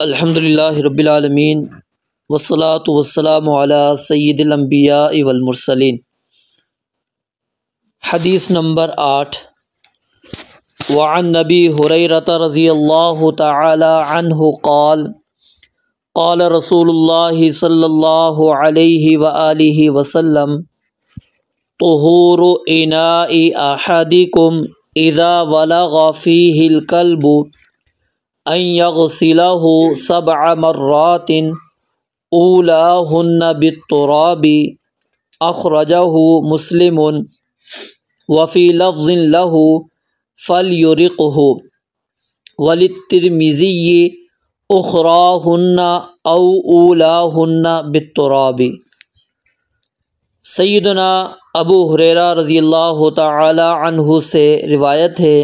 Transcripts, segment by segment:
الحمدللہ رب العالمین والصلاة والسلام علی سید الانبیاء والمرسلین۔ حدیث نمبر 8، وعن نبی ہریرۃ رضی اللہ تعالی عنہ قال قال رسول اللہ صلی اللہ علیہ وآلہ وسلم طہور اناء احدکم اذا ولغ فیہ الکلب ان یغسلہ 7 مرات اولاہن بالتراب، اخرجہ مسلم، وفی لفظ لہ فلیرقہ، وللترمذی اخراہن او اولاہن بالتراب۔ سیدنا ابو ہریرہ رضی اللہ تعالی عنہ سے روایت ہے،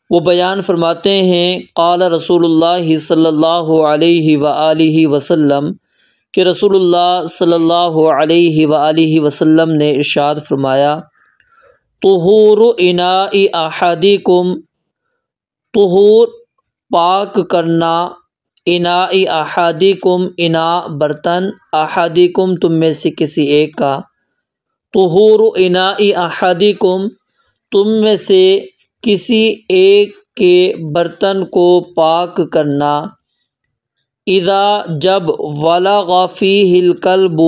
وہ بیان فرماتے ہیں قال رسول اللہ صلی اللہ علیہ وآلہ وسلم کہ رسول اللہ صلی اللہ علیہ وآلہ وسلم نے ارشاد فرمایا، طہور اناء احدکم، طہور پاک کرنا، اناء احدکم اناء برتن، احدکم تم میں سے کسی ایک کا، طہور اناء احدکم تم میں سے کسی ایک کے برتن کو پاک کرنا، اذا جب ولغ فیہ الکلب،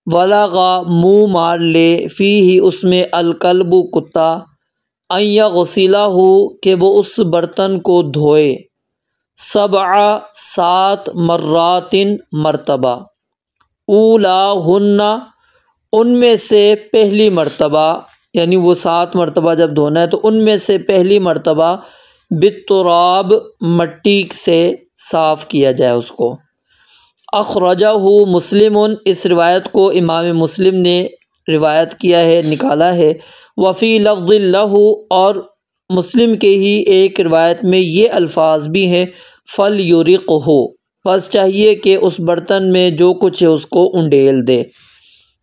ولغ منہ مار لے، فیہ اس میں الکلب کتا، ان یغسلہ کہ وہ اس برتن کو دھوئے، 7 مرات مرتبہ، اولاہن ان میں سے پہلی مرتبہ، یعنی وہ 7 مرتبہ جب دھونا ہے تو ان میں سے پہلی مرتبہ بالتراب مٹی سے صاف کیا جائے اس کو۔ اخرجہ مسلم، اس روایت کو امام مسلم نے روایت کیا ہے، نکالا ہے۔ وفی لفظ لہ، اور مسلم کے ہی ایک روایت میں یہ الفاظ بھی ہیں، فلیرقہ، بس چاہیے کہ اس برتن میں جو کچھ ہے اس کو انڈیل دے۔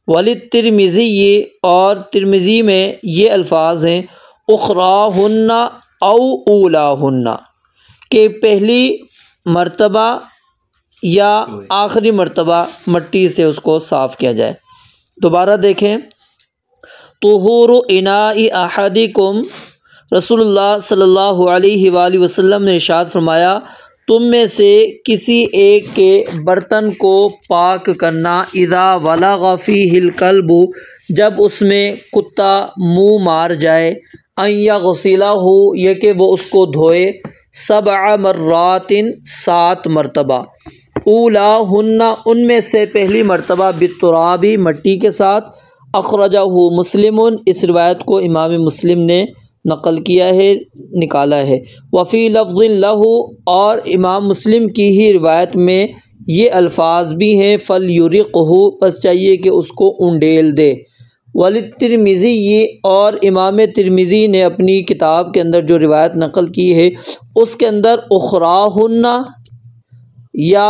وللترمذی، اور ترمذی میں یہ الفاظ ہیں، اخراہن او اولاہن، کہ پہلی مرتبہ یا آخری مرتبہ مٹی سے اس کو صاف کیا جائے۔ دوبارہ دیکھیں، طہور اناء احدکم، رسول اللہ صلی اللہ علیہ وآلہ وسلم نے ارشاد فرمایا، تم میں سے کسی ایک کے برتن کو پاک کرنا، اذا ولغ فیہ الکلب جب اس میں کتا منہ مار جائے، ان یغسلہ یہ کہ وہ اس کو دھوئے، 7 مرات 7 مرتبہ، اولاہن ان میں سے پہلی مرتبہ بالتراب مٹی کے ساتھ۔ اخرجہ مسلم، اس روایت کو امام مسلم نے نقل کیا ہے، نکالا ہے۔ وفی لفظ لہ، اور امام مسلم کی ہی روایت میں یہ الفاظ بھی ہیں، فلیرقہ، بس چاہیے کہ اس کو انڈیل دے۔ وللترمذی، اور امام ترمذی نے اپنی کتاب کے اندر جو روایت نقل کی ہے اس کے اندر اخراہن یا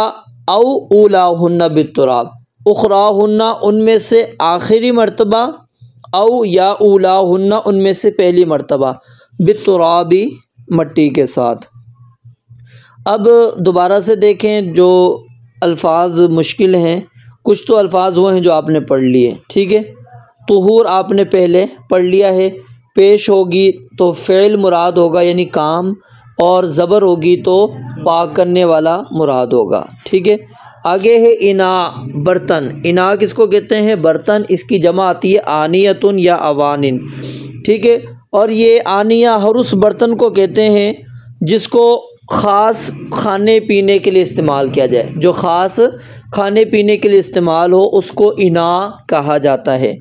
او اولاہن بالتراب، اخراہن ان میں سے آخری مرتبہ، او یا اولاہن ان میں سے پہلی مرتبہ، بالتراب مٹی کے ساتھ۔ اب دوبارہ سے دیکھیں، جو الفاظ مشکل ہیں، کچھ تو الفاظ وہ ہیں جو آپ نے پڑھ لیے، ٹھیک ہے، طہور آپ نے پہلے پڑھ لیا ہے، پیش ہوگی تو فعل مراد ہوگا یعنی کام، اور زبر ہوگی تو پاک کرنے والا مراد ہوگا، ٹھیک ہے۔ آگے ہے اناء، برتن، اناء کس کو کہتے ہیں؟ برتن، اس کی جمع آتی ہے آنیتن یا اوانن، ٹھیک ہے، اور یہ آنیہ ہر اس برتن کو کہتے ہیں جس کو خاص کھانے پینے کے لیے استعمال کیا جائے، جو خاص کھانے پینے کے لیے استعمال ہو اس کو اناء کہا جاتا ہے۔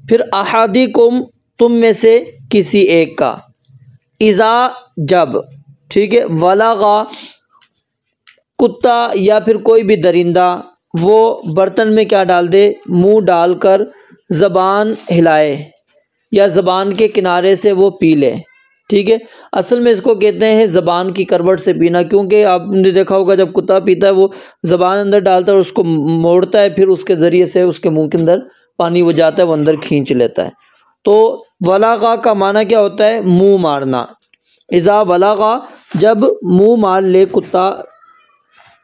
پھر احدکم تم میں سے کسی ایک کا، اذا جب، ٹھیک ہے، ولغ کتا یا پھر کوئی بھی درندہ وہ برتن میں کیا ڈال دے، منہ ڈال کر زبان ہلائے یا زبان کے کنارے سے وہ پی لے، ٹھیک ہے، اصل میں اس کو کہتے ہیں زبان کی کروٹ سے پینا، کیونکہ آپ نے دیکھا ہوگا جب کتا پیتا ہے وہ زبان اندر ڈالتا ہے اور اس کو موڑتا ہے، پھر اس کے ذریعے سے اس کے منہ کے اندر پانی وہ جاتا ہے، وہ اندر کھینچ لیتا ہے۔ تو ولغ کا معنی کیا ہوتا ہے؟ منہ مارنا۔ اذا ولغ جب منہ مار لے کتا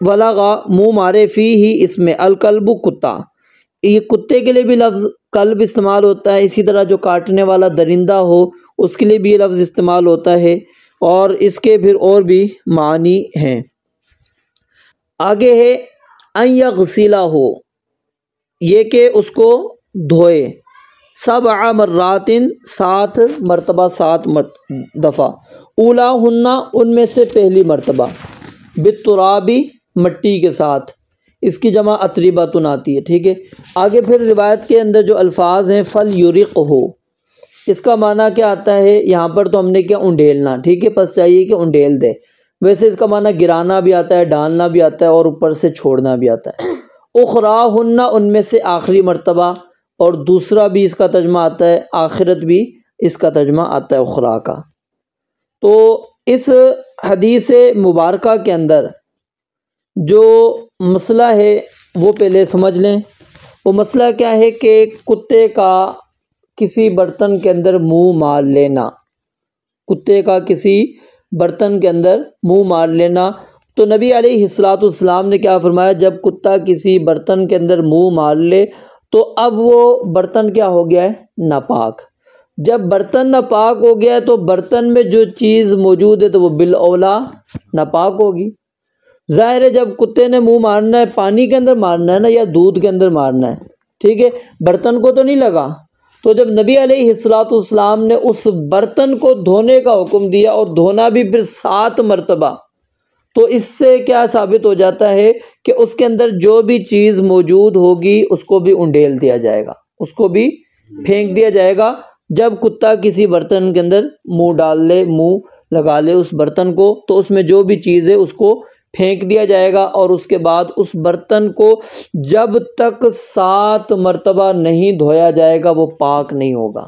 ولغا منہ مارے فی ہی اس میں الکلب کتا، یہ کتے کے لیے بھی لفظ کلب استعمال ہوتا ہے، اسی طرح جو کاٹنے والا درندہ ہو اس کے لیے بھی یہ لفظ استعمال ہوتا ہے، اور اس کے پھر اور بھی معنی ہیں۔ آگے ہے ان یغسلہ، یہ کہ اس کو دھوئے، 7 مرات 7 مرتبہ 7 دفعہ، اولاہن ان میں سے پہلی مرتبہ، بالترابی مٹی کے ساتھ، اس کی جمع اطریبتن آتی ہے، ٹھیک ہے۔ آگے پھر روایت کے اندر جو الفاظ ہیں فلیرقہ، اس کا معنی کیا آتا ہے؟ یہاں پر تو ہم نے کیا انڈیلنا، ٹھیک ہے، پس چاہیے کہ انڈیل دے، ویسے اس کا معنی گرانا بھی آتا ہے، ڈالنا بھی آتا ہے، اور اوپر سے چھوڑنا بھی آتا ہے۔ اخراہن ان میں سے آخری مرتبہ، اور دوسرا بھی اس کا ترجمہ آتا ہے، آخرت بھی اس کا ترجمہ آتا ہے اخرا کا۔ تو اس حدیث مبارکہ کے اندر جو مسئلہ ہے وہ پہلے سمجھ لیں۔ وہ مسئلہ کیا ہے کہ کتے کا کسی برتن کے اندر منہ مار لینا، کتے کا کسی برتن کے اندر منہ مار لینا۔ تو نبی علیہ السلام نے کیا فرمایا؟ جب کتا کسی برتن کے اندر منہ مار لے تو اب وہ برتن کیا ہو گیا ہے؟ ناپاک۔ جب برتن ناپاک ہو گیا ہے تو برتن میں جو چیز موجود ہے تو وہ بالاولیٰ ناپاک ہوگی۔ ظاہر ہے جب کتے نے منہ مارنا ہے پانی کے اندر مارنا ہے نا، یا دودھ کے اندر مارنا ہے، ٹھیک ہے، برتن کو تو نہیں لگا۔ تو جب نبی علیہ السلام نے اس برتن کو دھونے کا حکم دیا، اور دھونا بھی پھر 7 مرتبہ، تو اس سے کیا ثابت ہو جاتا ہے کہ اس کے اندر جو بھی چیز موجود ہوگی اس کو بھی انڈیل دیا جائے گا، اس کو بھی پھینک دیا جائے گا۔ جب کتا کسی برتن کے اندر منہ ڈال لے، منہ لگا لے اس برتن کو، تو اس میں جو بھی چیز ہے اس کو پھینک دیا جائے گا، اور اس کے بعد اس برتن کو جب تک 7 مرتبہ نہیں دھویا جائے گا وہ پاک نہیں ہوگا،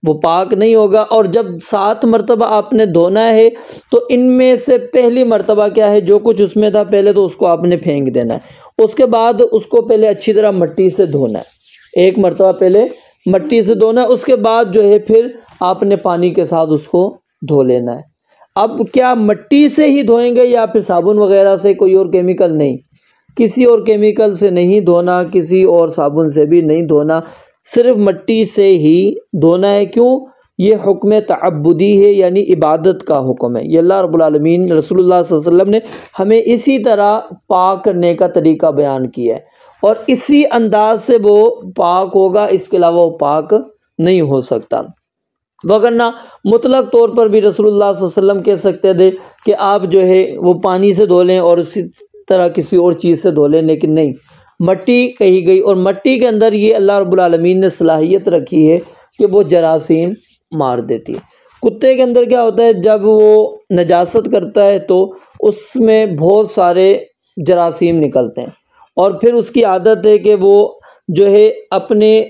وہ پاک نہیں ہوگا۔ اور جب 7 مرتبہ آپ نے دھونا ہے تو ان میں سے پہلی مرتبہ کیا ہے؟ جو کچھ اس میں تھا پہلے تو اس کو آپ نے پھینک دینا ہے، اس کے بعد اس کو پہلے اچھی طرح مٹی سے دھونا ہے، 1 مرتبہ پہلے مٹی سے دھونا ہے، اس کے بعد جو ہے پھر آپ نے پانی کے ساتھ اس کو دھو لینا ہے۔ اب کیا مٹی سے ہی دھوئیں گے یا پھر صابن وغیرہ سے؟ کوئی اور کیمیکل نہیں، کسی اور کیمیکل سے نہیں دھونا، کسی اور صابن سے بھی نہیں دھونا، صرف مٹی سے ہی دھونا ہے۔ کیوں؟ یہ حکم تعبدی ہے، یعنی عبادت کا حکم ہے۔ یہ اللہ رب العالمین رسول اللہ صلی اللہ علیہ وسلم نے ہمیں اسی طرح پاک کرنے کا طریقہ بیان کیا ہے، اور اسی انداز سے وہ پاک ہوگا، اس کے علاوہ وہ پاک نہیں ہو سکتا۔ وگرنہ مطلق طور پر بھی رسول اللہ صلی اللہ علیہ وسلم کہہ سکتے تھے کہ آپ جو ہے وہ پانی سے دھو لیں اور اسی طرح کسی اور چیز سے دھو لیں، لیکن نہیں، مٹی کہی گئی، اور مٹی کے اندر یہ اللہ رب العالمین نے صلاحیت رکھی ہے کہ وہ جراثیم مار دیتی ہے۔ کتے کے اندر کیا ہوتا ہے؟ جب وہ نجاست کرتا ہے تو اس میں بہت سارے جراثیم نکلتے ہیں، اور پھر اس کی عادت ہے کہ وہ جو ہے اپنے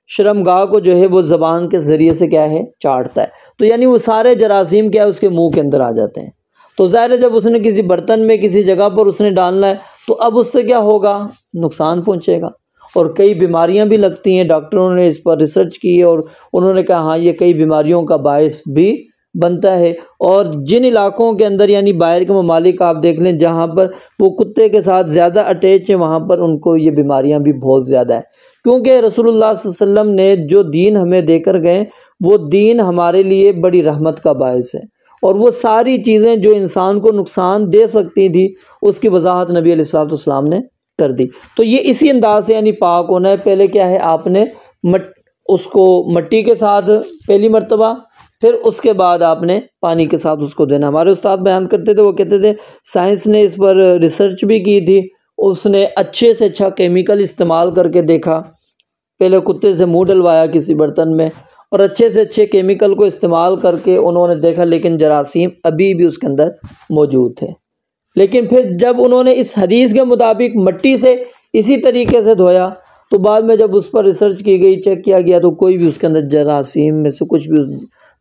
شرمگاہ کو جو ہے وہ زبان کے ذریعے سے کیا ہے؟ چاٹتا ہے، تو یعنی وہ سارے جراثیم کیا ہے؟ اس کے منہ کے اندر آ جاتے ہیں۔ تو ظاہر ہے جب اس نے کسی برتن میں کسی جگہ پر اس نے ڈالنا ہے تو اب اس سے کیا ہوگا؟ نقصان پہنچے گا، اور کئی بیماریاں بھی لگتی ہیں۔ ڈاکٹروں نے اس پر ریسرچ کی ہے اور انہوں نے کہا ہاں یہ کئی بیماریوں کا باعث بھی بنتا ہے۔ اور جن علاقوں کے اندر یعنی باہر کے ممالک آپ دیکھ لیں جہاں پر وہ کتے کے ساتھ زیادہ اٹیچ ہیں، وہاں پر ان کو یہ بیماریاں بھی بہت زیادہ ہیں، کیونکہ رسول اللہ صلی اللہ علیہ وسلم نے جو دین ہمیں دے کر گئے وہ دین ہمارے لیے بڑی رحمت کا باعث ہے، اور وہ ساری چیزیں جو انسان کو نقصان دے سکتی تھی اس کی وضاحت نبی علیہ السلام نے کر دی۔ تو یہ اسی انداز سے یعنی پاک ہونا ہے۔ پہلے کیا ہے؟ آپ نے اس کو مٹی کے ساتھ پہلی مرتبہ، پھر اس کے بعد آپ نے پانی کے ساتھ اس کو دینا۔ ہمارے استاد بیان کرتے تھے، وہ کہتے تھے سائنس نے اس پر ریسرچ بھی کی تھی، اس نے اچھے سے اچھا کیمیکل استعمال کر کے دیکھا، پہلے کتے سے منہ ڈلوایا کسی برتن میں، اور اچھے سے اچھے کیمیکل کو استعمال کر کے انہوں نے دیکھا، لیکن جراثیم ابھی بھی اس کے اندر موجود تھے۔ لیکن پھر جب انہوں نے اس حدیث کے مطابق مٹی سے اسی طریقے سے دھویا تو بعد میں جب اس پر ریسرچ کی گئی، چیک کیا گیا تو کوئی بھی اس کے اندر جراثیم میں سے کچھ بھی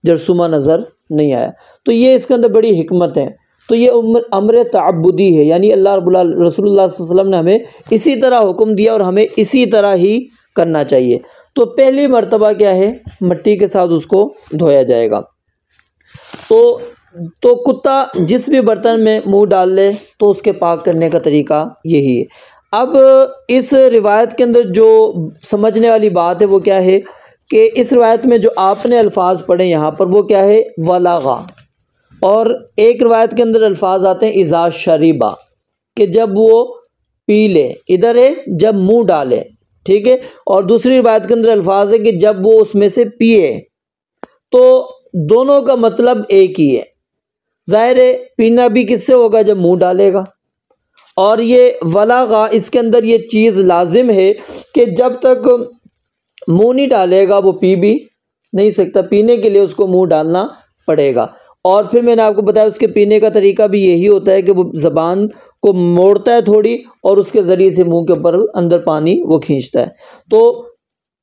جرثومہ نظر نہیں آیا۔ تو یہ اس کے اندر بڑی حکمت ہے۔ تو یہ امر تعبدی ہے، یعنی اللہ رب رسول اللہ صلی اللہ علیہ وسلم نے ہمیں اسی طرح حکم دیا اور ہمیں اسی طرح ہی کرنا چاہیے۔ تو پہلی مرتبہ کیا ہے؟ مٹی کے ساتھ اس کو دھویا جائے گا۔ تو تو کتا جس بھی برتن میں منہ ڈال لے تو اس کے پاک کرنے کا طریقہ یہی ہے۔ اب اس روایت کے اندر جو سمجھنے والی بات ہے وہ کیا ہے کہ اس روایت میں جو آپ نے الفاظ پڑھے یہاں پر وہ کیا ہے ولغا، اور ایک روایت کے اندر الفاظ آتے ہیں اذا شریبا، کہ جب وہ پی لے، ادھر ہے جب منہ ڈالے، ٹھیک ہے، اور دوسری روایت کے اندر الفاظ ہے کہ جب وہ اس میں سے پیے، تو دونوں کا مطلب ایک ہی ہے۔ ظاہر ہے پینا بھی کس سے ہوگا جب منہ ڈالے گا، اور یہ ولغا اس کے اندر یہ چیز لازم ہے کہ جب تک منہ نہیں ڈالے گا وہ پی بھی نہیں سکتا، پینے کے لیے اس کو منہ ڈالنا پڑے گا۔ اور پھر میں نے آپ کو بتایا اس کے پینے کا طریقہ بھی یہی ہوتا ہے کہ وہ زبان کو موڑتا ہے تھوڑی اور اس کے ذریعے سے منہ کے اوپر اندر پانی وہ کھینچتا ہے، تو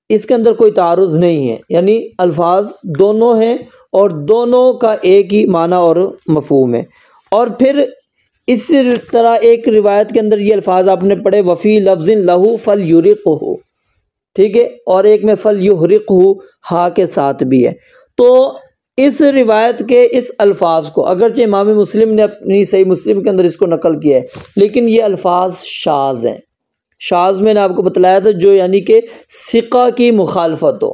اس کے اندر کوئی تعارض نہیں ہے، یعنی الفاظ دونوں ہیں اور دونوں کا ایک ہی معنی اور مفہوم ہے۔ اور پھر اس طرح ایک روایت کے اندر یہ الفاظ آپ نے پڑھے وفی لفظ لہو فلیرقہ، ٹھیک ہے، اور ایک میں فلیحرقہ ہا کے ساتھ بھی ہے۔ تو اس روایت کے اس الفاظ کو اگرچہ امام مسلم نے اپنی صحیح مسلم کے اندر اس کو نقل کیا ہے، لیکن یہ الفاظ شاذ ہیں۔ شاذ میں نے آپ کو بتلایا تھا جو یعنی کہ ثقہ کی مخالفت ہو،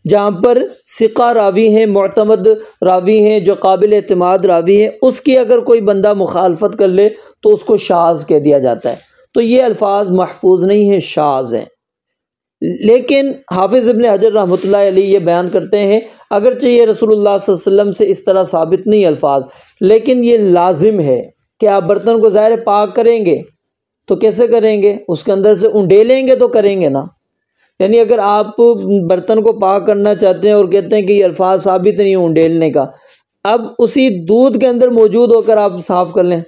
جہاں پر ثقہ راوی ہیں، معتمد راوی ہیں، جو قابل اعتماد راوی ہیں، اس کی اگر کوئی بندہ مخالفت کر لے تو اس کو شاذ کہہ دیا جاتا ہے۔ تو یہ الفاظ محفوظ نہیں ہیں، شاذ ہیں۔ لیکن حافظ ابن حجر رحمۃ اللہ علیہ یہ بیان کرتے ہیں اگرچہ یہ رسول اللہ صلی اللہ علیہ وسلم سے اس طرح ثابت نہیں الفاظ، لیکن یہ لازم ہے کہ آپ برتن کو ظاہر پاک کریں گے تو کیسے کریں گے؟ اس کے اندر سے اونڈیلیں گے تو کریں گے نا، یعنی اگر آپ برتن کو پاک کرنا چاہتے ہیں اور کہتے ہیں کہ یہ الفاظ ثابت نہیں اونڈیلنے کا، اب اسی دودھ کے اندر موجود ہو کر آپ صاف کر لیں،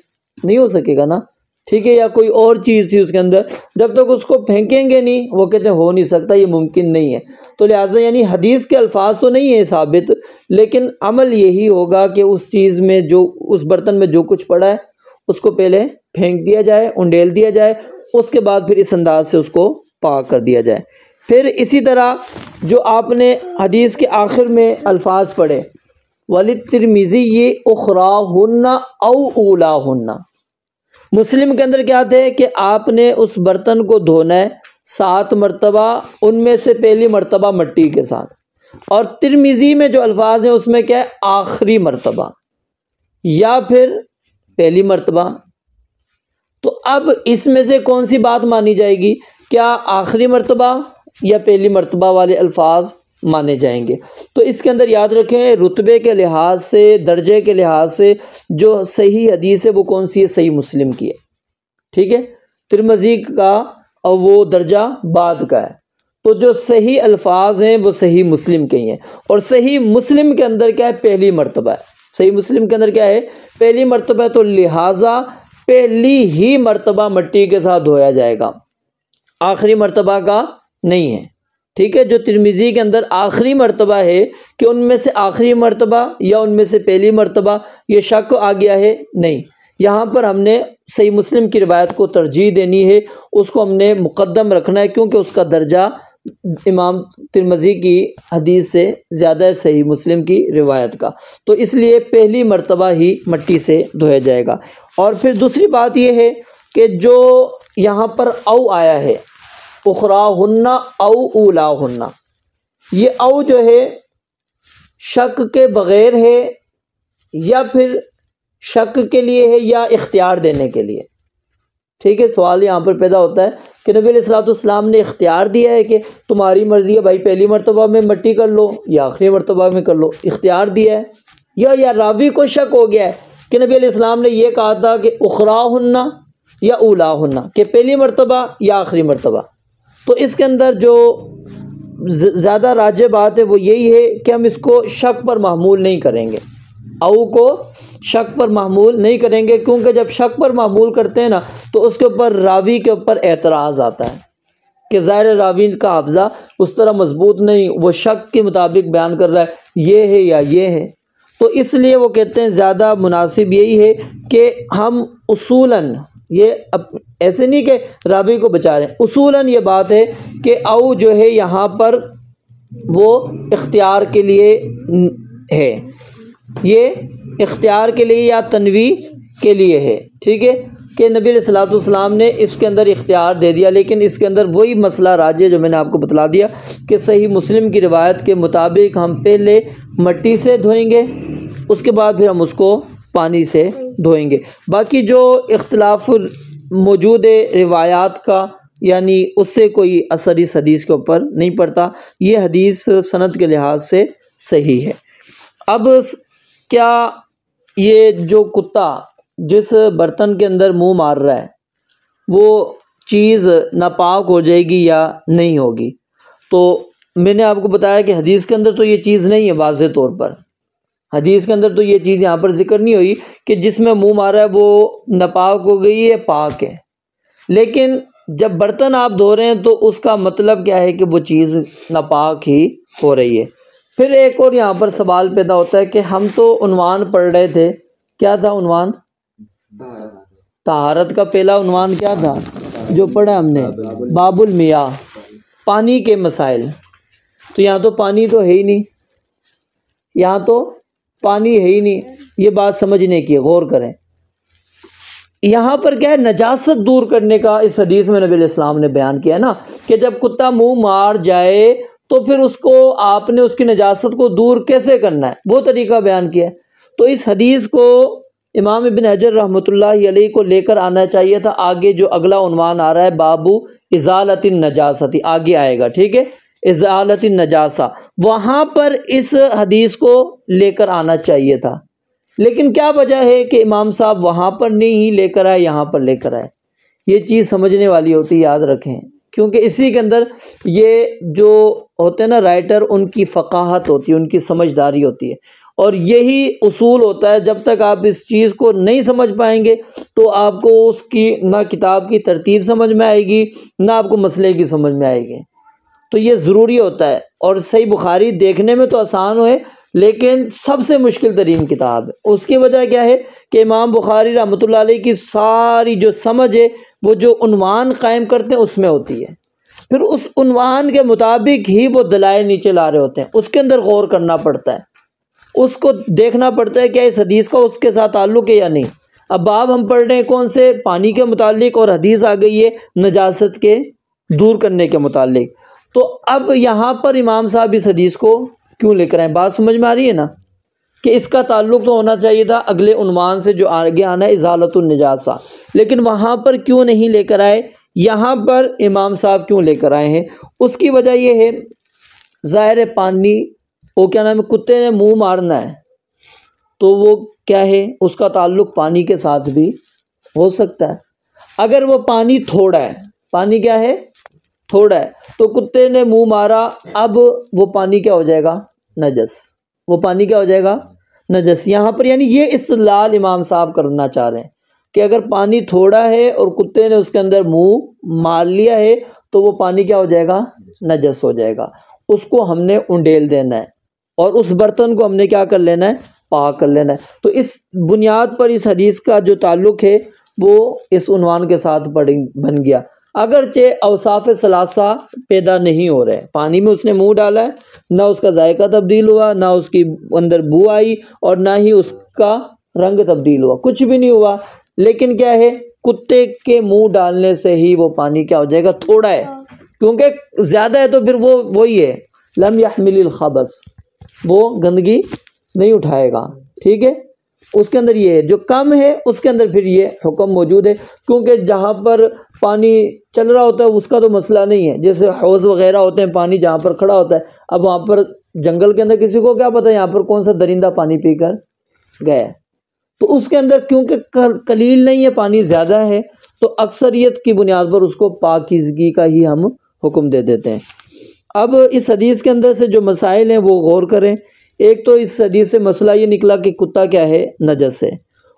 نہیں ہو سکے گا نا، ٹھیک ہے، یا کوئی اور چیز تھی اس کے اندر، جب تک اس کو پھینکیں گے نہیں وہ کہتے ہیں ہو نہیں سکتا، یہ ممکن نہیں ہے۔ تو لہٰذا یعنی حدیث کے الفاظ تو نہیں ہیں ثابت، لیکن عمل یہی ہوگا کہ اس چیز میں جو اس برتن میں جو کچھ پڑا ہے اس کو پہلے پھینک دیا جائے، اونڈیل دیا جائے، اس کے بعد پھر اس انداز سے اس کو پاک کر دیا جائے۔ پھر اسی طرح جو آپ نے حدیث کے آخر میں الفاظ پڑھے وَلِلتِّرْمِذِيِّ أُخْرَاهُنَّ أَوْ أُولَاهُنَّ، مسلم کے اندر کیا تھے کہ آپ نے اس برتن کو دھونا ہے 7 مرتبہ، ان میں سے پہلی مرتبہ مٹی کے ساتھ، اور ترمذی میں جو الفاظ ہیں اس میں کیا ہے آخری مرتبہ یا پھر پہلی مرتبہ۔ تو اب اس میں سے کون سی بات مانی جائے گی؟ کیا آخری مرتبہ یا پہلی مرتبہ والے الفاظ مانے جائیں گے؟ تو اس کے اندر یاد رکھیں رتبے کے لحاظ سے، درجے کے لحاظ سے جو صحیح حدیث ہے وہ کون سی ہے؟ صحیح مسلم کی ہے، ٹھیک ہے، ترمذی کا اور وہ درجہ بعد کا ہے۔ تو جو صحیح الفاظ ہیں وہ صحیح مسلم کے ہی ہیں، اور صحیح مسلم کے اندر کیا ہے؟ پہلی مرتبہ ہے۔ صحیح مسلم کے اندر کیا ہے؟ پہلی مرتبہ، تو لہٰذا پہلی ہی مرتبہ مٹی کے ساتھ دھویا جائے گا، آخری مرتبہ کا نہیں ہے، ٹھیک ہے۔ جو ترمذی کے اندر آخری مرتبہ ہے کہ ان میں سے آخری مرتبہ یا ان میں سے پہلی مرتبہ، یہ شک آ گیا ہے، نہیں، یہاں پر ہم نے صحیح مسلم کی روایت کو ترجیح دینی ہے، اس کو ہم نے مقدم رکھنا ہے، کیونکہ اس کا درجہ امام ترمذی کی حدیث سے زیادہ ہے صحیح مسلم کی روایت کا، تو اس لیے پہلی مرتبہ ہی مٹی سے دھویا جائے گا۔ اور پھر دوسری بات یہ ہے کہ جو یہاں پر او آیا ہے اخراہن او اولاہن، یہ او جو ہے شک کے بغیر ہے یا پھر شک کے لیے ہے یا اختیار دینے کے لیے، ٹھیک ہے۔ سوال یہاں پر پیدا ہوتا ہے کہ نبی علیہ الصلوۃ والسلام نے اختیار دیا ہے کہ تمہاری مرضی ہے بھائی پہلی مرتبہ میں مٹی کر لو یا آخری مرتبہ میں کر لو، اختیار دیا ہے، یا راوی کو شک ہو گیا ہے کہ نبی علیہ السلام نے یہ کہا تھا کہ اخراہن یا اولاہن، کہ پہلی مرتبہ یا آخری مرتبہ۔ تو اس کے اندر جو زیادہ راجح بات ہے وہ یہی ہے کہ ہم اس کو شک پر محمول نہیں کریں گے، او کو شک پر محمول نہیں کریں گے، کیونکہ جب شک پر محمول کرتے ہیں نا تو اس کے اوپر راوی کے اوپر اعتراض آتا ہے کہ ظاہر راوی کا حافظہ اس طرح مضبوط نہیں، وہ شک کے مطابق بیان کر رہا ہے یہ ہے یا یہ ہے، تو اس لیے وہ کہتے ہیں زیادہ مناسب یہی ہے کہ ہم اصولاً، یہ ایسے نہیں کہ راوی کو بچا رہے ہیں، اصولاً یہ بات ہے کہ او جو ہے یہاں پر وہ اختیار کے لیے ہے، یہ اختیار کے لیے یا تنویع کے لیے ہے، ٹھیک ہے، کہ نبی علیہ الصلوۃ والسلام نے اس کے اندر اختیار دے دیا، لیکن اس کے اندر وہی مسئلہ راجع جو میں نے آپ کو بتلا دیا کہ صحیح مسلم کی روایت کے مطابق ہم پہلے مٹی سے دھوئیں گے، اس کے بعد پھر ہم اس کو پانی سے دھوئیں گے۔ باقی جو اختلاف موجود ہے روایات کا، یعنی اس سے کوئی اثر اس حدیث کے اوپر نہیں پڑتا، یہ حدیث سند کے لحاظ سے صحیح ہے۔ اب کیا یہ جو کتا جس برتن کے اندر منہ مار رہا ہے وہ چیز ناپاک ہو جائے گی یا نہیں ہوگی؟ تو میں نے آپ کو بتایا کہ حدیث کے اندر تو یہ چیز نہیں ہے، واضح طور پر حدیث کے اندر تو یہ چیز یہاں پر ذکر نہیں ہوئی کہ جس میں منہ مارا ہے وہ ناپاک ہو گئی ہے، پاک ہے، لیکن جب برتن آپ دھو رہے ہیں تو اس کا مطلب کیا ہے کہ وہ چیز ناپاک ہی ہو رہی ہے۔ پھر ایک اور یہاں پر سوال پیدا ہوتا ہے کہ ہم تو عنوان پڑھ رہے تھے، کیا تھا عنوان؟ طہارت کا پہلا عنوان کیا تھا جو پڑھا ہم نے؟ باب المیاہ، پانی کے مسائل۔ تو یہاں تو پانی تو ہے ہی نہیں، یہاں تو پانی ہے ہی نہیں، یہ بات سمجھنے کی، غور کریں۔ یہاں پر کیا ہے، نجاست دور کرنے کا اس حدیث میں نبی علیہ السلام نے بیان کیا ہے نا، کہ جب کتا منہ مار جائے تو پھر اس کو آپ نے اس کی نجاست کو دور کیسے کرنا ہے، وہ طریقہ بیان کیا ہے۔ تو اس حدیث کو امام ابن حجر رحمۃ اللہ علیہ کو لے کر آنا چاہیے تھا آگے جو اگلا عنوان آ رہا ہے، بابو ازالت النجاست، آگے آئے گا، ٹھیک ہے، ازالت النجاسہ، وہاں پر اس حدیث کو لے کر آنا چاہیے تھا، لیکن کیا وجہ ہے کہ امام صاحب وہاں پر نہیں لے کر آئے، یہاں پر لے کر آئے؟ یہ چیز سمجھنے والی ہوتی، یاد رکھیں، کیونکہ اسی کے اندر یہ جو ہوتے ہیں نا رائٹر، ان کی فقاہت ہوتی ہے، ان کی سمجھداری ہوتی ہے، اور یہی اصول ہوتا ہے، جب تک آپ اس چیز کو نہیں سمجھ پائیں گے تو آپ کو اس کی نہ کتاب کی ترتیب سمجھ میں آئے گی، نہ آپ کو مسئلے کی سمجھ میں آئے گی۔ تو یہ ضروری ہوتا ہے، اور صحیح بخاری دیکھنے میں تو آسان ہے لیکن سب سے مشکل ترین کتاب ہے۔ اس کی وجہ کیا ہے کہ امام بخاری رحمۃ اللہ علیہ کی ساری جو سمجھ ہے وہ جو عنوان قائم کرتے ہیں اس میں ہوتی ہے، پھر اس عنوان کے مطابق ہی وہ دلائل نیچے لا رہے ہوتے ہیں، اس کے اندر غور کرنا پڑتا ہے، اس کو دیکھنا پڑتا ہے کہ اس حدیث کا اس کے ساتھ تعلق ہے یا نہیں۔ اب باب ہم پڑھ رہے ہیں کون سے؟ پانی کے متعلق، اور حدیث آ گئی ہے نجاست کے دور کرنے کے متعلق۔ تو اب یہاں پر امام صاحب اس حدیث کو کیوں لے کر آئے؟ بات سمجھ میں آ رہی ہے نا، کہ اس کا تعلق تو ہونا چاہیے تھا اگلے عنوان سے جو آگے آنا ہے، ازالت النجاسہ، لیکن وہاں پر کیوں نہیں لے کر آئے؟ یہاں پر امام صاحب کیوں لے کر آئے ہیں؟ اس کی وجہ یہ ہے، ظاہر پانی، وہ کیا نام ہے، کتے نے منہ مارنا ہے تو وہ کیا ہے، اس کا تعلق پانی کے ساتھ بھی ہو سکتا ہے۔ اگر وہ پانی تھوڑا ہے، پانی کیا ہے، تھوڑا ہے، تو کتے نے منہ مارا، اب وہ پانی کیا ہو جائے گا، نجس، وہ پانی کیا ہو جائے گا، نجس۔ یہاں پر یعنی یہ استدلال امام صاحب کرنا چاہ رہے ہیں کہ اگر پانی تھوڑا ہے اور کتے نے اس کے اندر منہ مار لیا ہے تو وہ پانی کیا ہو جائے گا، نجس ہو جائے گا، اس کو ہم نے انڈیل دینا ہے، اور اس برتن کو ہم نے کیا کر لینا ہے، پاک کر لینا ہے۔ تو اس بنیاد پر اس حدیث کا جو تعلق ہے وہ اس عنوان کے ساتھ بن گیا، اگرچہ اوصاف ثلاثہ پیدا نہیں ہو رہے، پانی میں اس نے منہ ڈالا ہے، نہ اس کا ذائقہ تبدیل ہوا، نہ اس کی اندر بو آئی، اور نہ ہی اس کا رنگ تبدیل ہوا، کچھ بھی نہیں ہوا، لیکن کیا ہے، کتے کے منہ ڈالنے سے ہی وہ پانی کیا ہو جائے گا، تھوڑا ہے، کیونکہ زیادہ ہے تو پھر وہ وہی ہے، لم يحمل الخبث، وہ گندگی نہیں اٹھائے گا، ٹھیک ہے۔ اس کے اندر یہ ہے، جو کم ہے اس کے اندر پھر یہ حکم موجود ہے، کیونکہ جہاں پر پانی چل رہا ہوتا ہے اس کا تو مسئلہ نہیں ہے، جیسے حوض وغیرہ ہوتے ہیں، پانی جہاں پر کھڑا ہوتا ہے، اب وہاں پر جنگل کے اندر کسی کو کیا پتہ یہاں پر کون سا درندہ پانی پی کر گیا ہے، تو اس کے اندر کیونکہ قلیل نہیں ہے، پانی زیادہ ہے، تو اکثریت کی بنیاد پر اس کو پاکیزگی کا ہی ہم حکم دے دیتے ہیں۔ اب اس حدیث کے اندر سے جو مسائل ہیں وہ غور کریں۔ ایک تو اس حدیث سے مسئلہ یہ نکلا کہ کتا کیا ہے، نجس ہے،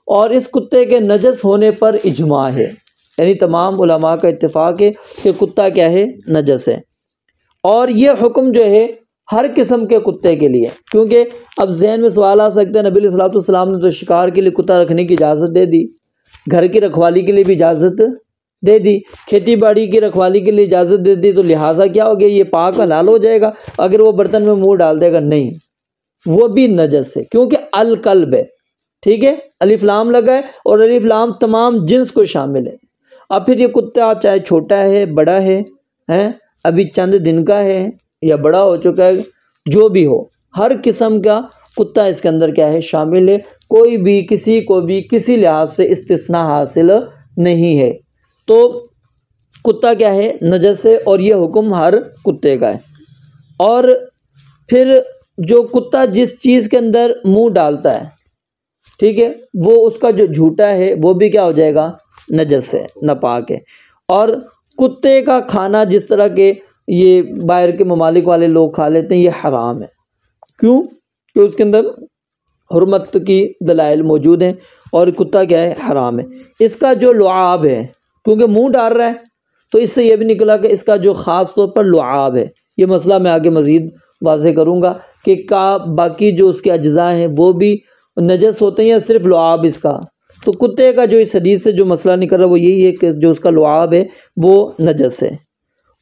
اور اس کتے کے نجس ہونے پر اجماع ہے، یعنی تمام علماء کا اتفاق ہے کہ کتا کیا ہے، نجس ہے، اور یہ حکم جو ہے ہر قسم کے کتے کے لیے، کیونکہ اب ذہن میں سوال آ سکتا ہے، نبی علیہ الصلوۃ والسلام نے تو شکار کے لیے کتا رکھنے کی اجازت دے دی، گھر کی رکھوالی کے لیے بھی اجازت دے دی، کھیتی باڑی کی رکھوالی کے لیے اجازت دے دی، تو لہٰذا کیا ہو گیا، یہ پاک حلال ہو جائے گا اگر وہ برتن میں منہ ڈال دے گا؟ نہیں، وہ بھی نجس ہے، کیونکہ الکلب ہے، ٹھیک ہے، الف لام لگا ہے اور الف لام تمام جنس کو شامل ہے۔ اب پھر یہ کتا چاہے چھوٹا ہے بڑا ہے ابھی چند دن کا ہے یا بڑا ہو چکا ہے، جو بھی ہو، ہر قسم کا کتا اس کے اندر کیا ہے شامل ہے، کوئی بھی کسی کو بھی کسی لحاظ سے استثناء حاصل نہیں ہے۔ تو کتا کیا ہے نجس ہے، اور یہ حکم ہر کتے کا ہے۔ اور پھر جو کتا جس چیز کے اندر منہ ڈالتا ہے، ٹھیک ہے، وہ اس کا جو جھوٹا ہے وہ بھی کیا ہو جائے گا نجس ہے، ناپاک ہے۔ اور کتے کا کھانا جس طرح کے یہ باہر کے ممالک والے لوگ کھا لیتے ہیں، یہ حرام ہے۔ کیوں؟ کہ اس کے اندر حرمت کی دلائل موجود ہیں، اور کتا کیا ہے حرام ہے۔ اس کا جو لعاب ہے، کیونکہ منہ ڈال رہا ہے، تو اس سے یہ بھی نکلا کہ اس کا جو خاص طور پر لعاب ہے، یہ مسئلہ میں آگے مزید واضح کروں گا کہ باقی جو اس کے اجزاء ہیں وہ بھی نجس ہوتے ہیں یا صرف لعاب اس کا۔ تو کتے کا جو اس حدیث سے جو مسئلہ نکل رہا ہے وہ یہی ہے کہ جو اس کا لعاب ہے وہ نجس ہے۔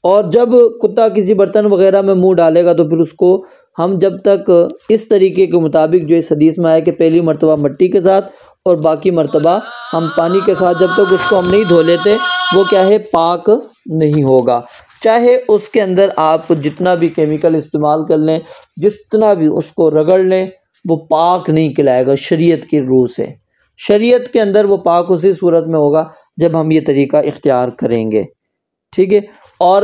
اور جب کتا کسی برتن وغیرہ میں منہ ڈالے گا تو پھر اس کو ہم جب تک اس طریقے کے مطابق جو اس حدیث میں آیا کہ پہلی مرتبہ مٹی کے ساتھ اور باقی مرتبہ ہم پانی کے ساتھ، جب تک اس کو ہم نہیں دھو لیتے وہ کیا ہے پاک نہیں ہوگا، چاہے اس کے اندر آپ جتنا بھی کیمیکل استعمال کر لیں، جتنا بھی اس کو رگڑ لیں، وہ پاک نہیں کہلائے گا شریعت کی روح سے۔ شریعت کے اندر وہ پاک اسی صورت میں ہوگا جب ہم یہ طریقہ اختیار کریں گے، ٹھیک ہے۔ اور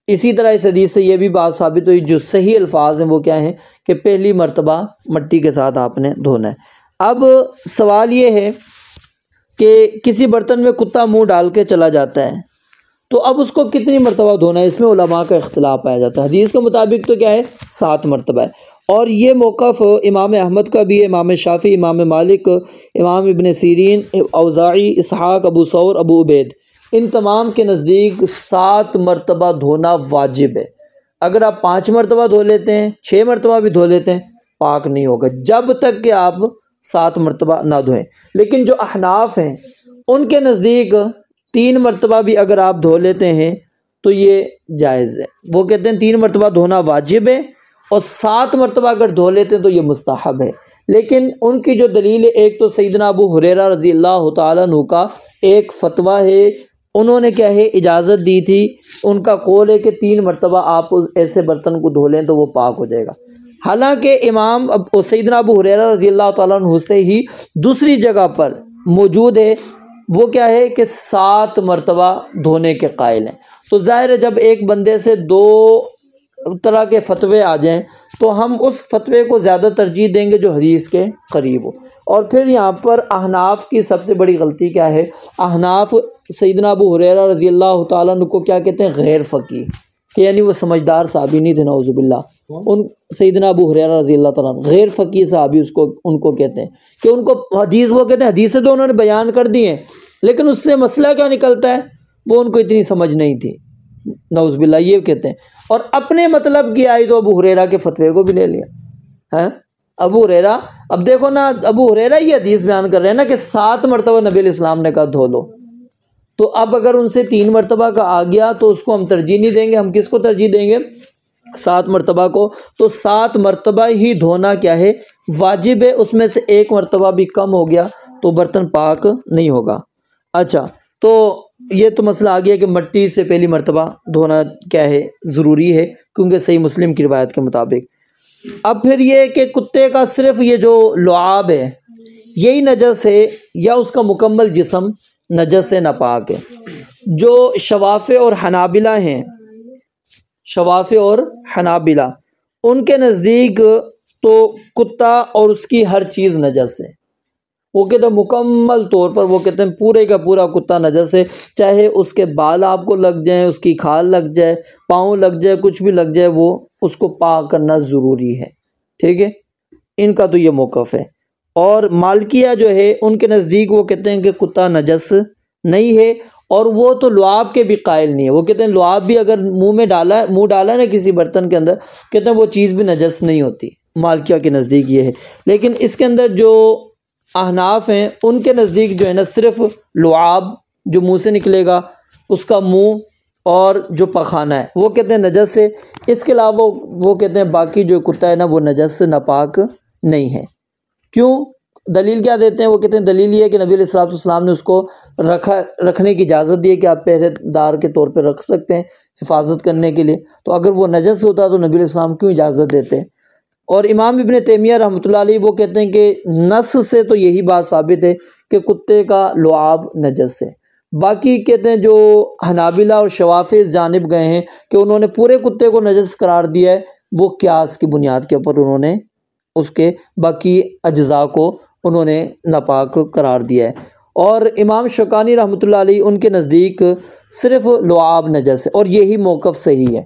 اسی طرح اس حدیث سے یہ بھی بات ثابت ہوئی، جو صحیح الفاظ ہیں وہ کیا ہیں کہ پہلی مرتبہ مٹی کے ساتھ آپ نے دھونا ہے۔ اب سوال یہ ہے کہ کسی برتن میں کتا منہ ڈال کے چلا جاتا ہے تو اب اس کو کتنی مرتبہ دھونا ہے، اس میں علماء کا اختلاف پایا جاتا ہے۔ حدیث کے مطابق تو کیا ہے 7 مرتبہ ہے، اور یہ موقف امام احمد کا بھی ہے، امام شافعی، امام مالک، امام ابن سیرین، اوزاعی، اسحاق، ابو ثور، ابو عبید، ان تمام کے نزدیک 7 مرتبہ دھونا واجب ہے۔ اگر آپ 5 مرتبہ دھو لیتے ہیں، 6 مرتبہ بھی دھو لیتے ہیں، پاک نہیں ہوگا جب تک کہ آپ 7 مرتبہ نہ دھوئیں۔ لیکن جو احناف ہیں ان کے نزدیک 3 مرتبہ بھی اگر آپ دھو لیتے ہیں تو یہ جائز ہے، وہ کہتے ہیں 3 مرتبہ دھونا واجب ہے، اور 7 مرتبہ اگر دھو لیتے ہیں تو یہ مستحب ہے۔ لیکن ان کی جو دلیل ہے، ایک تو سیدنا ابو ہریرہ رضی اللہ تعالیٰ عنہ کا ایک فتویٰ ہے، انہوں نے کیا ہے اجازت دی تھی، ان کا قول ہے کہ 3 مرتبہ آپ ایسے برتن کو دھو لیں تو وہ پاک ہو جائے گا۔ حالانکہ امام سیدنا ابو ہریرہ رضی اللہ تعالیٰ عنہ سے ہی دوسری جگہ پر موجود ہے، وہ کیا ہے کہ 7 مرتبہ دھونے کے قائل ہیں۔ تو ظاہر ہے جب ایک بندے سے 2 طرح کے فتوے آ جائیں تو ہم اس فتوے کو زیادہ ترجیح دیں گے جو حدیث کے قریب ہو۔ اور پھر یہاں پر احناف کی سب سے بڑی غلطی کیا ہے، احناف سیدنا ابو ہریرہ رضی اللہ تعالیٰ عنہ کو کیا کہتے ہیں غیر فقیہ، کہ یعنی وہ سمجھدار صحابی نہیں تھے، نعوذ باللہ۔ ان سیدنا ابو ہریرہ رضی اللہ تعالیٰ عنہ غیر فقیہ صحابی ان کو کہتے ہیں، کہ ان کو حدیث، وہ کہتے ہیں حدیثیں تو انہوں نے بیان کر دی ہیں لیکن اس سے مسئلہ کیا نکلتا ہے وہ ان کو اتنی سمجھ نہیں تھی، نعوذ باللہ یہ کہتے ہیں۔ اور اپنے مطلب کی آئی تو ابو ہریرہ کے فتوے کو بھی لے لیا ہے۔ ابو ہریرہ، اب دیکھو نا، ابو ہریرہ یہ حدیث بیان کر رہے ہیں نا کہ 7 مرتبہ نبی علیہ السلام نے کہا دھو لو، تو اب اگر ان سے 3 مرتبہ کا آ گیا تو اس کو ہم ترجیح نہیں دیں گے، ہم کس کو ترجیح دیں گے 7 مرتبہ کو۔ تو 7 مرتبہ ہی دھونا کیا ہے واجب ہے، اس میں سے 1 مرتبہ بھی کم ہو گیا تو برتن پاک نہیں ہوگا۔ اچھا، تو یہ تو مسئلہ آ گیا کہ مٹی سے پہلی مرتبہ دھونا کیا ہے ضروری ہے، کیونکہ صحیح مسلم کی روایت کے مطابق۔ اب پھر یہ کہ کتے کا صرف یہ جو لعاب ہے یہی نجس ہے یا اس کا مکمل جسم نجس سے ناپاک ہے؟ جو شوافع اور حنابلہ ہیں، شوافع اور حنابلہ، ان کے نزدیک تو کتا اور اس کی ہر چیز نجس ہے۔ وہ کہتے ہیں مکمل طور پر، وہ کہتے ہیں پورے کا پورا کتا نجس ہے، چاہے اس کے بال آپ کو لگ جائیں، اس کی کھال لگ جائے، پاؤں لگ جائے، کچھ بھی لگ جائے، وہ اس کو پاک کرنا ضروری ہے، ٹھیک ہے۔ ان کا تو یہ موقف ہے۔ اور مالکیہ جو ہے ان کے نزدیک وہ کہتے ہیں کہ کتا نجس نہیں ہے، اور وہ تو لعاب کے بھی قائل نہیں ہے، وہ کہتے ہیں لعاب بھی اگر منہ ڈالا ہے نا کسی برتن کے اندر، کہتے ہیں وہ چیز بھی نجس نہیں ہوتی، مالکیہ کے نزدیک یہ ہے۔ لیکن اس کے اندر جو احناف ہیں ان کے نزدیک جو ہے نا صرف لعاب جو منہ سے نکلے گا، اس کا منہ اور جو پخانہ ہے وہ کہتے ہیں نجس ہے۔ اس کے علاوہ وہ کہتے ہیں باقی جو کتا ہے نا وہ نجس ناپاک نہیں ہے۔ کیوں؟ دلیل کیا دیتے ہیں؟ وہ کہتے ہیں دلیل یہ ہے کہ نبی علیہ الصلوۃ والسلام نے اس کو رکھنے کی اجازت دی ہے کہ آپ پہرے دار کے طور پہ رکھ سکتے ہیں حفاظت کرنے کے لیے، تو اگر وہ نجس ہوتا تو نبی علیہ السلام کیوں اجازت دیتے؟ اور امام ابن تیمیہ رحمۃ اللہ علیہ وہ کہتے ہیں کہ نص سے تو یہی بات ثابت ہے کہ کتے کا لعاب نجس ہے۔ باقی کہتے ہیں جو حنابلہ اور شوافی اس جانب گئے ہیں کہ انہوں نے پورے کتے کو نجس قرار دیا ہے، وہ قیاس کی بنیاد کے اوپر انہوں نے اس کے باقی اجزاء کو انہوں نے ناپاک قرار دیا ہے۔ اور امام شوکانی رحمۃ اللہ علیہ ان کے نزدیک صرف لعاب نجس ہے، اور یہی موقف صحیح ہے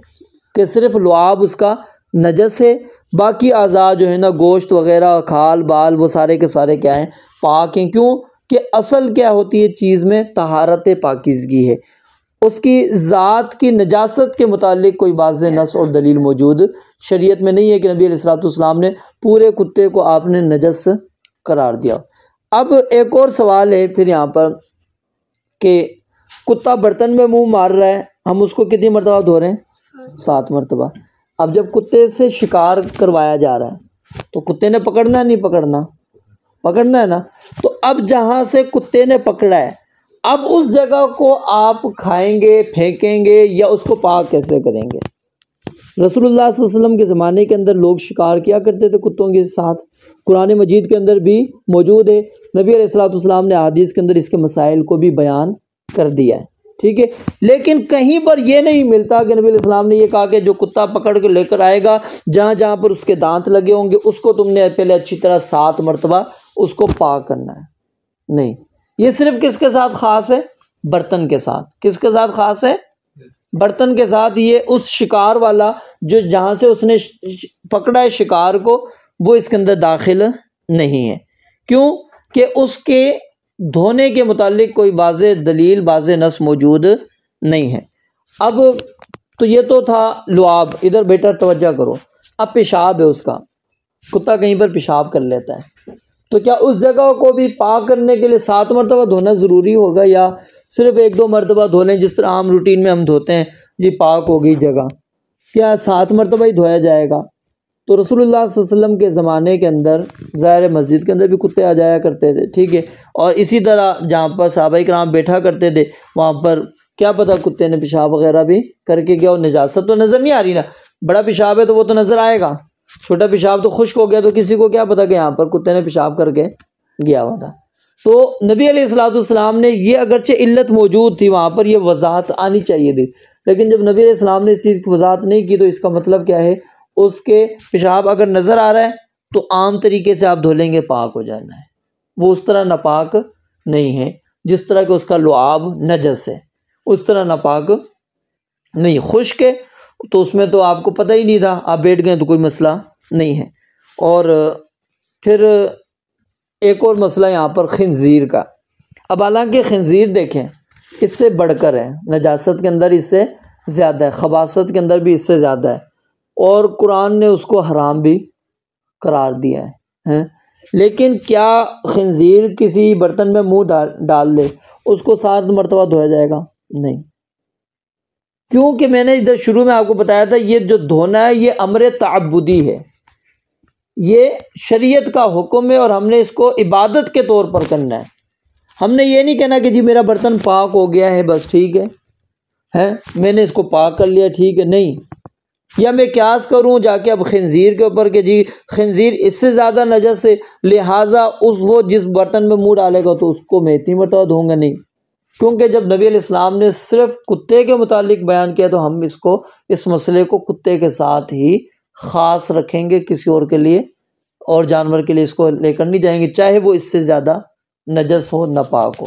کہ صرف لعاب اس کا نجس ہے، باقی اعضاء جو ہے نا گوشت وغیرہ کھال بال وہ سارے کے سارے کیا ہیں؟ پاک ہیں۔ کیوں کہ اصل کیا ہوتی ہے چیز میں؟ طہارت پاکیزگی ہے، اس کی ذات کی نجاست کے متعلق کوئی واضح نص اور دلیل موجود شریعت میں نہیں ہے کہ نبی علیہ الصلوۃ والسلام نے پورے کتے کو آپ نے نجس قرار دیا۔ اب ایک اور سوال ہے پھر یہاں پر کہ کتا برتن میں منہ مار رہا ہے، ہم اس کو کتنی مرتبہ دھو رہے ہیں؟ 7 مرتبہ۔ اب جب کتے سے شکار کروایا جا رہا ہے تو کتے نے پکڑنا نہیں پکڑنا ہے نا، تو اب جہاں سے کتے نے پکڑا ہے اب اس جگہ کو آپ کھائیں گے، پھینکیں گے، یا اس کو پاک کیسے کریں گے؟ رسول اللہ صلی اللہ علیہ وسلم کے زمانے کے اندر لوگ شکار کیا کرتے تھے کتوں کے ساتھ، قرآن مجید کے اندر بھی موجود ہے، نبی علیہ الصلوۃ والسلام نے احادیث کے اندر اس کے مسائل کو بھی بیان کر دیا ہے، ٹھیک ہے۔ لیکن کہیں پر یہ نہیں ملتا کہ نبی علیہ السلام نے یہ کہا کہ جو کتا پکڑ کے لے کر آئے گا جہاں جہاں پر اس کے دانت لگے ہوں گے اس کو تم نے پہلے اچھی طرح 7 مرتبہ اس کو پاک کرنا ہے، نہیں۔ یہ صرف کس کے ساتھ خاص ہے؟ برتن کے ساتھ۔ کس کے ساتھ خاص ہے؟ برتن کے ساتھ۔ یہ اس شکار والا جو جہاں سے اس نے پکڑا ہے شکار کو وہ اس کے اندر داخل نہیں ہے، کیوں کہ اس کے دھونے کے متعلق کوئی واضح دلیل واضح نص موجود نہیں ہے۔ اب تو یہ تو تھا لعاب، ادھر بیٹا توجہ کرو، اب پیشاب ہے اس کا، کتا کہیں پر پیشاب کر لیتا ہے تو کیا اس جگہ کو بھی پاک کرنے کے لیے 7 مرتبہ دھونا ضروری ہوگا یا صرف 1-2 مرتبہ دھو لیں جس طرح عام روٹین میں ہم دھوتے ہیں جی پاک ہو گئی جگہ؟ کیا 7 مرتبہ ہی دھویا جائے گا؟ تو رسول اللہ صلی اللہ علیہ وسلم کے زمانے کے اندر ظاہر مسجد کے اندر بھی کتے آ جایا کرتے تھے، ٹھیک ہے، اور اسی طرح جہاں پر صحابہ کرام بیٹھا کرتے تھے وہاں پر کیا پتہ کتے نے پیشاب وغیرہ بھی کر کے گیا، اور نجاست تو نظر نہیں آ رہی نا، بڑا پیشاب ہے تو وہ تو نظر آئے گا، چھوٹا پیشاب تو خشک ہو گیا تو کسی کو کیا پتہ کہ یہاں پر کتے نے پیشاب کر کے گیا ہوا تھا۔ تو نبی علیہ الصلوۃ والسلام نے یہ اگرچہ علت موجود تھی وہاں پر، یہ وضاحت آنی چاہیے تھی، لیکن جب نبی علیہ السلام نے اس چیز کی وضاحت نہیں کی تو اس کا مطلب کیا ہے؟ اس کے پیشاب اگر نظر آ رہا ہے تو عام طریقے سے آپ دھو لیں گے پاک ہو جانا ہے، وہ اس طرح ناپاک نہیں ہے جس طرح کہ اس کا لعاب نجس ہے، اس طرح ناپاک نہیں۔ خشک ہے تو اس میں تو آپ کو پتہ ہی نہیں تھا، آپ بیٹھ گئے تو کوئی مسئلہ نہیں ہے۔ اور پھر ایک اور مسئلہ یہاں پر خنزیر کا، اب حالانکہ خنزیر دیکھیں اس سے بڑھ کر ہے، نجاست کے اندر اس سے زیادہ ہے، خباثت کے اندر بھی اس سے زیادہ ہے، اور قرآن نے اس کو حرام بھی قرار دیا ہے، لیکن کیا خنزیر کسی برتن میں منہ ڈال دے اس کو 7 مرتبہ دھویا جائے گا؟ نہیں، کیونکہ میں نے ادھر شروع میں آپ کو بتایا تھا یہ جو دھونا ہے یہ امر تعبدی ہے، یہ شریعت کا حکم ہے اور ہم نے اس کو عبادت کے طور پر کرنا ہے۔ ہم نے یہ نہیں کہنا کہ جی میرا برتن پاک ہو گیا ہے بس ٹھیک ہے میں نے اس کو پاک کر لیا ٹھیک ہے، نہیں، یا میں قیاس کروں جا کے اب خنزیر کے اوپر کہ جی خنزیر اس سے زیادہ نجس ہے لہٰذا وہ جس برتن میں منہ ڈالے گا تو اس کو میں اتنی مرتبہ دھوں گا، نہیں، کیونکہ جب نبی علیہ السلام نے صرف کتے کے متعلق بیان کیا تو ہم اس مسئلے کو کتے کے ساتھ ہی خاص رکھیں گے، کسی اور کے لیے اور جانور کے لیے اس کو لے کر نہیں جائیں گے، چاہے وہ اس سے زیادہ نجس ہو ناپاک ہو۔